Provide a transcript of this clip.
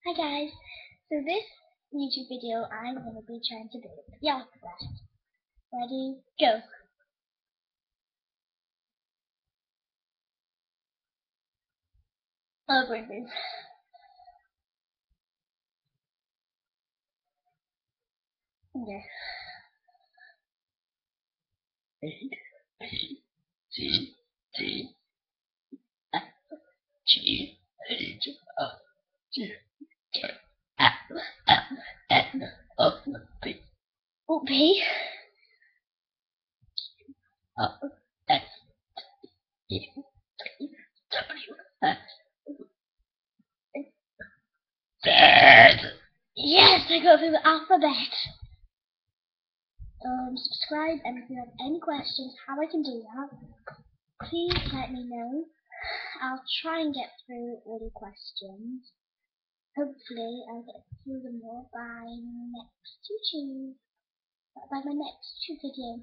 Hi guys, so this YouTube video I'm going to be trying to burp the alphabet. Ready, go. Oh goodness. Okay. Oh, P. Yes, I got through the alphabet. Subscribe, and if you have any questions how I can do that, please let me know. I'll try and get through all the questions. Hopefully I'll get through them all by my next YouTube video.